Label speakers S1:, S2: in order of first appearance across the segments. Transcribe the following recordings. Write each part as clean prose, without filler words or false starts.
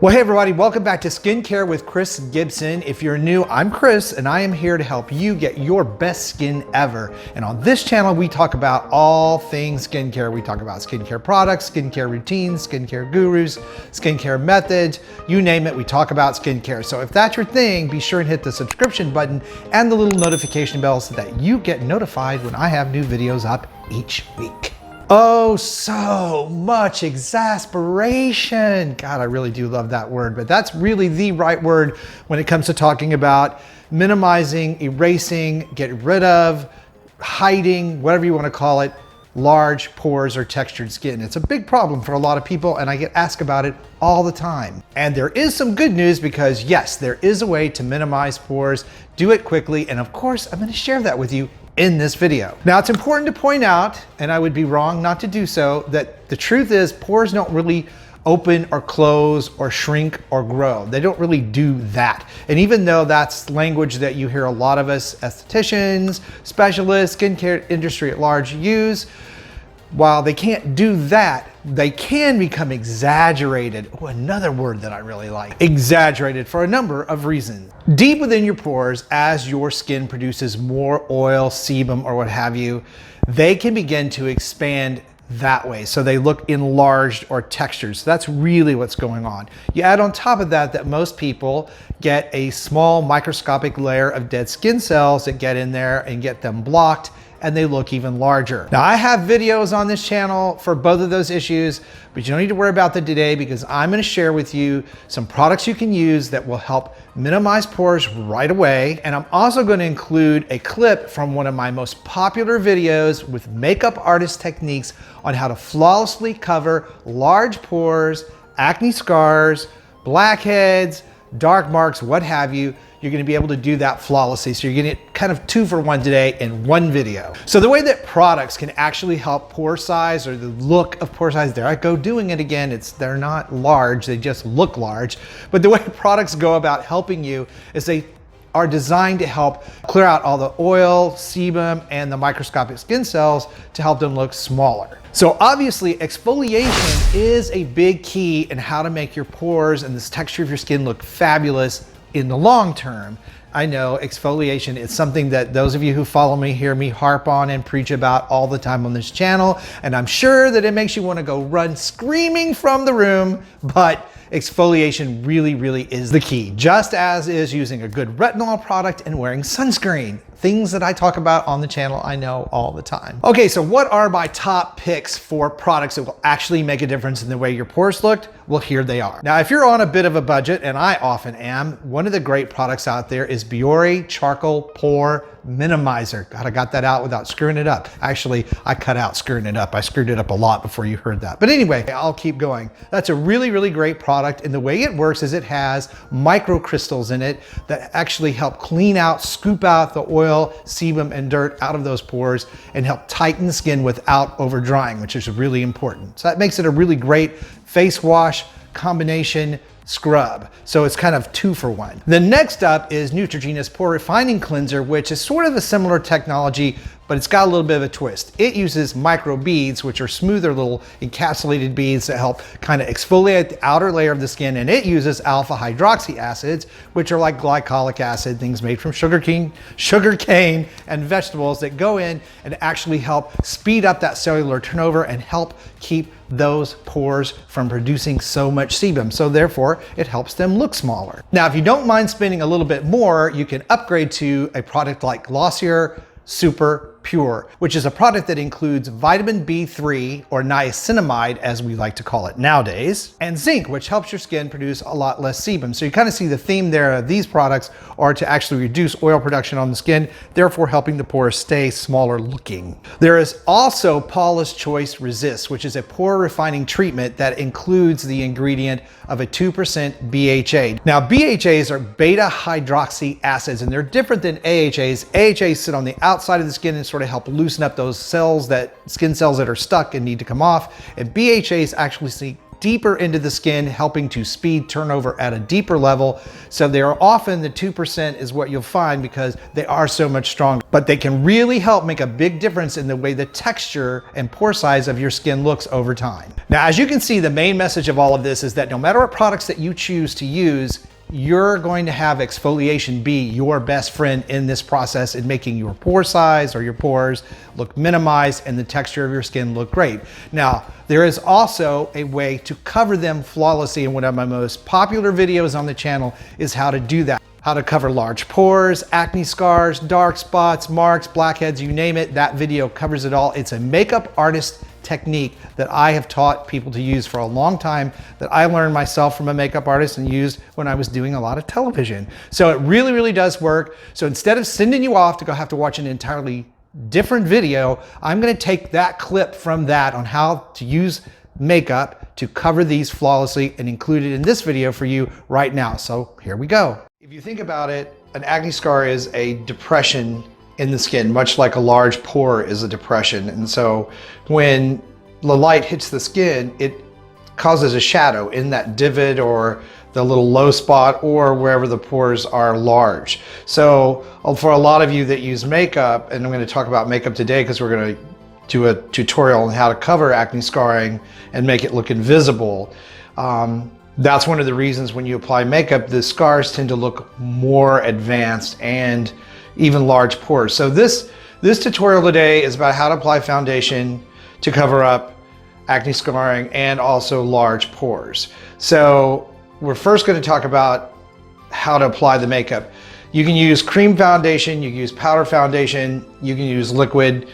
S1: Well, hey everybody, welcome back to Skincare with Chris Gibson. If you're new, I'm Chris and I am here to help you get your best skin ever. And on this channel, we talk about all things skincare. We talk about skincare products, skincare routines, skincare gurus, skincare methods, you name it, we talk about skincare. So if that's your thing, be sure and hit the subscription button and the little notification bell so that you get notified when I have new videos up each week. Oh, so much exasperation. God, I really do love that word, but that's really the right word when it comes to talking about minimizing, erasing, getting rid of, hiding, whatever you want to call it, large pores or textured skin. It's a big problem for a lot of people and I get asked about it all the time. And there is some good news because yes, there is a way to minimize pores, do it quickly, and of course, I'm going to share that with you in this video. Now, it's important to point out, and I would be wrong not to do so, that the truth is pores don't really open or close or shrink or grow. They don't really do that. And even though that's language that you hear a lot of us estheticians, specialists, skincare industry at large use, while they can't do that, they can become exaggerated. Oh, another word that I really like. Exaggerated for a number of reasons. Deep within your pores, as your skin produces more oil, sebum, or what have you, they can begin to expand that way. So they look enlarged or textured. So that's really what's going on. You add on top of that most people get a small microscopic layer of dead skin cells that get in there and get them blocked, and they look even larger. Now, I have videos on this channel for both of those issues, but you don't need to worry about that today because I'm gonna share with you some products you can use that will help minimize pores right away. And I'm also gonna include a clip from one of my most popular videos with makeup artist techniques on how to flawlessly cover large pores, acne scars, blackheads, dark marks, what have you. You're gonna be able to do that flawlessly. So you're getting kind of 2 for 1 today in one video. So the way that products can actually help pore size or the look of pore size, there I go doing it again. They're not large, they just look large. But the way products go about helping you is they are designed to help clear out all the oil, sebum, and the microscopic skin cells to help them look smaller. So obviously exfoliation is a big key in how to make your pores and this texture of your skin look fabulous in the long term. I know exfoliation is something that those of you who follow me hear me harp on and preach about all the time on this channel, and I'm sure that it makes you want to go run screaming from the room, but exfoliation really, really is the key, just as is using a good retinol product and wearing sunscreen. Things that I talk about on the channel, I know all the time. Okay, so what are my top picks for products that will actually make a difference in the way your pores looked? Well, here they are. Now, if you're on a bit of a budget, and I often am, one of the great products out there is Biore Charcoal Pore Minimizer. God, I got that out without screwing it up. Actually, I cut out screwing it up. I screwed it up a lot before you heard that. But anyway, I'll keep going. That's a really, really great product. And the way it works is it has microcrystals in it that actually help clean out, scoop out the oil, sebum, and dirt out of those pores and help tighten the skin without over drying, which is really important. So that makes it a really great face wash combination scrub. So it's kind of 2 for 1. The next up is Neutrogena's Pore Refining Cleanser, which is sort of a similar technology, but it's got a little bit of a twist. It uses micro beads, which are smoother little encapsulated beads that help kind of exfoliate the outer layer of the skin. And it uses alpha hydroxy acids, which are like glycolic acid, things made from sugar cane and vegetables that go in and actually help speed up that cellular turnover and help keep those pores from producing so much sebum. So therefore, it helps them look smaller. Now, if you don't mind spending a little bit more, you can upgrade to a product like Glossier Super Pure, which is a product that includes vitamin B3, or niacinamide as we like to call it nowadays, and zinc, which helps your skin produce a lot less sebum. So you kind of see the theme there of these products are to actually reduce oil production on the skin, therefore helping the pores stay smaller looking. There is also Paula's Choice Resist, which is a pore refining treatment that includes the ingredient of a 2% BHA. Now, BHAs are beta hydroxy acids, and they're different than AHAs. AHAs sit on the outside of the skin and sort of help loosen up those cells, skin cells that are stuck and need to come off. And BHAs actually deeper into the skin, helping to speed turnover at a deeper level. So they are often the 2% is what you'll find because they are so much stronger. But they can really help make a big difference in the way the texture and pore size of your skin looks over time. Now, as you can see, the main message of all of this is that no matter what products that you choose to use, you're going to have exfoliation be your best friend in this process in making your pore size or your pores look minimized and the texture of your skin look great. Now, there is also a way to cover them flawlessly, and one of my most popular videos on the channel is how to do that. How to cover large pores, acne scars, dark spots, marks, blackheads, you name it. That video covers it all. It's a makeup artist technique that I have taught people to use for a long time, that I learned myself from a makeup artist and used when I was doing a lot of television. So it really, really does work. So instead of sending you off to go have to watch an entirely different video, I'm gonna take that clip from that on how to use makeup to cover these flawlessly and include it in this video for you right now. So here we go. If you think about it, an acne scar is a depression in the skin, much like a large pore is a depression. And so when the light hits the skin, it causes a shadow in that divot or the little low spot or wherever the pores are large. So for a lot of you that use makeup, and I'm going to talk about makeup today because we're going to do a tutorial on how to cover acne scarring and make it look invisible. That's one of the reasons when you apply makeup, the scars tend to look more advanced and even large pores. So this tutorial today is about how to apply foundation to cover up acne scarring and also large pores. So we're first going to talk about how to apply the makeup. You can use cream foundation, you can use powder foundation, you can use liquid.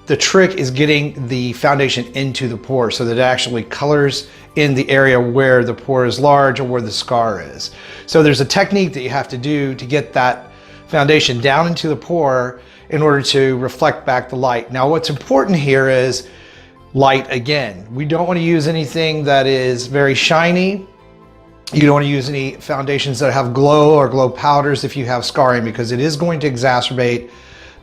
S1: The trick is getting the foundation into the pore so that it actually colors in the area where the pore is large or where the scar is. So there's a technique that you have to do to get that foundation down into the pore in order to reflect back the light. Now, what's important here is light again. We don't want to use anything that is very shiny. You don't want to use any foundations that have glow or glow powders if you have scarring, because it is going to exacerbate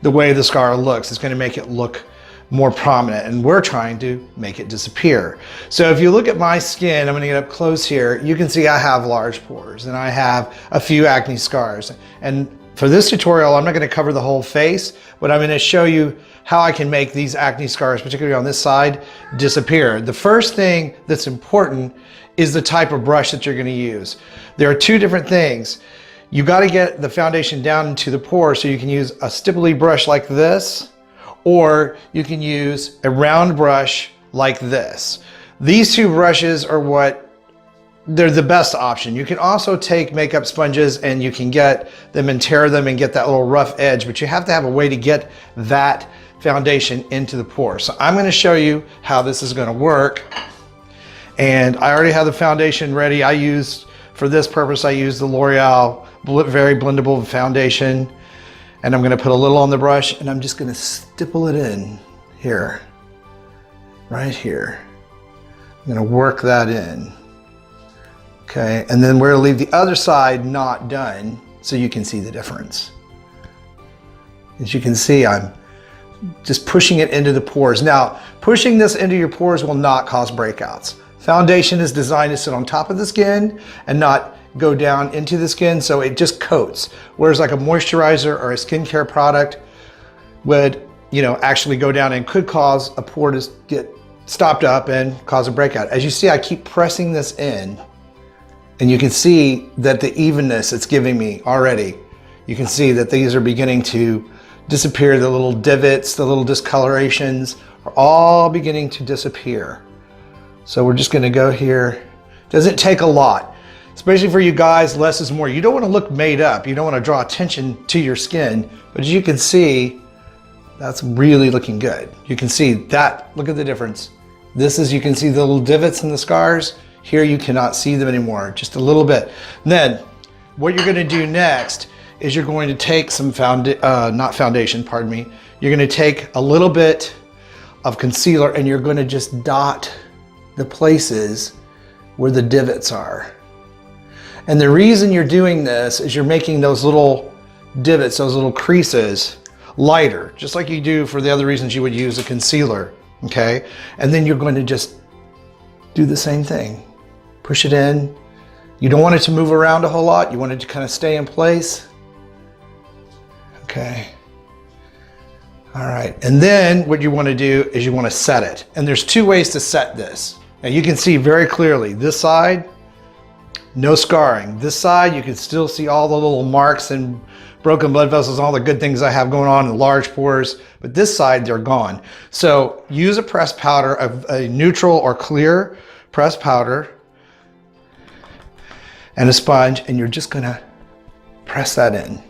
S1: the way the scar looks. It's going to make it look more prominent, and we're trying to make it disappear. So if you look at my skin, I'm going to get up close here, you can see I have large pores and I have a few acne scars. And for this tutorial, I'm not going to cover the whole face, but I'm going to show you how I can make these acne scars, particularly on this side, disappear. The first thing that's important is the type of brush that you're going to use. There are two different things. You got to get the foundation down into the pore, so you can use a stipply brush like this, or you can use a round brush like this. These two brushes are they're the best option. You can also take makeup sponges and you can get them and tear them and get that little rough edge, but you have to have a way to get that foundation into the pore. So I'm going to show you how this is going to work. And I already have the foundation ready. For this purpose, I use the L'Oreal Very Blendable Foundation. And I'm going to put a little on the brush and I'm just going to stipple it in here, right here. I'm going to work that in. Okay, and then we're going to leave the other side not done so you can see the difference. As you can see, I'm just pushing it into the pores. Now, pushing this into your pores will not cause breakouts. Foundation is designed to sit on top of the skin and not go down into the skin, so it just coats. Whereas like a moisturizer or a skincare product would, actually go down and could cause a pore to get stopped up and cause a breakout. As you see, I keep pressing this in, and you can see that the evenness it's giving me already. You can see that these are beginning to disappear. The little divots, the little discolorations are all beginning to disappear. So we're just gonna go here. Doesn't take a lot. Especially for you guys, less is more. You don't wanna look made up. You don't wanna draw attention to your skin, but as you can see, that's really looking good. You can see that, look at the difference. You can see the little divots and the scars. Here you cannot see them anymore, just a little bit. And then what you're gonna do next is you're going to take some not foundation, pardon me. You're gonna take a little bit of concealer and you're gonna just dot the places where the divots are. And the reason you're doing this is you're making those little divots, those little creases, lighter, just like you do for the other reasons you would use a concealer, okay? And then you're going to just do the same thing. Push it in. You don't want it to move around a whole lot. You want it to kind of stay in place. Okay. All right, and then what you want to do is you want to set it. And there's two ways to set this. Now you can see very clearly this side, no scarring. This side, you can still see all the little marks and broken blood vessels, all the good things I have going on in large pores, but this side, they're gone. So use a pressed powder, a neutral or clear pressed powder and a sponge, and you're just gonna press that in.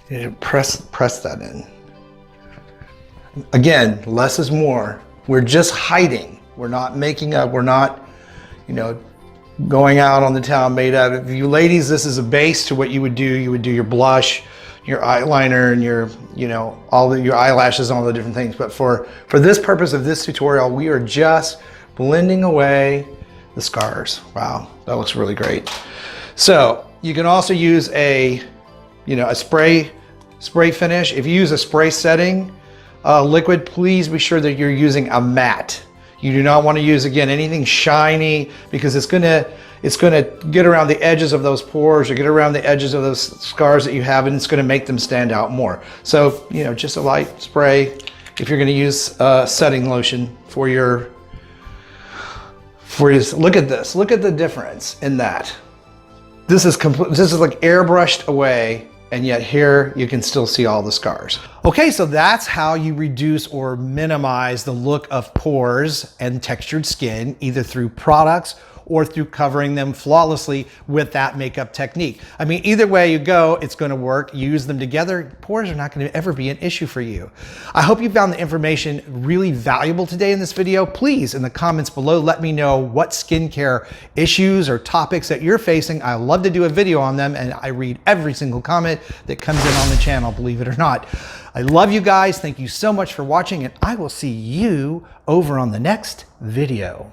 S1: You press that in. Again, less is more. We're just hiding. We're not making up. We're not, going out on the town made out of. You ladies, this is a base to what you would do. You would do your blush, your eyeliner, and your, your eyelashes, all the different things. But for this purpose of this tutorial, we are just blending away the scars. Wow, that looks really great. So you can also use a spray finish. If you use a spray setting liquid, please be sure that you're using a matte. You do not want to use, again, anything shiny, because it's gonna get around the edges of those pores or get around the edges of those scars that you have, and it's gonna make them stand out more. So, just a light spray if you're gonna use setting lotion for your, look at this, look at the difference in that. This is like airbrushed away, and yet here you can still see all the scars. Okay, so that's how you reduce or minimize the look of pores and textured skin, either through products or through covering them flawlessly with that makeup technique. I mean, either way you go, it's gonna work. Use them together, pores are not gonna ever be an issue for you. I hope you found the information really valuable today in this video. Please, in the comments below, let me know what skincare issues or topics that you're facing. I love to do a video on them, and I read every single comment that comes in on the channel, believe it or not. I love you guys. Thank you so much for watching, and I will see you over on the next video.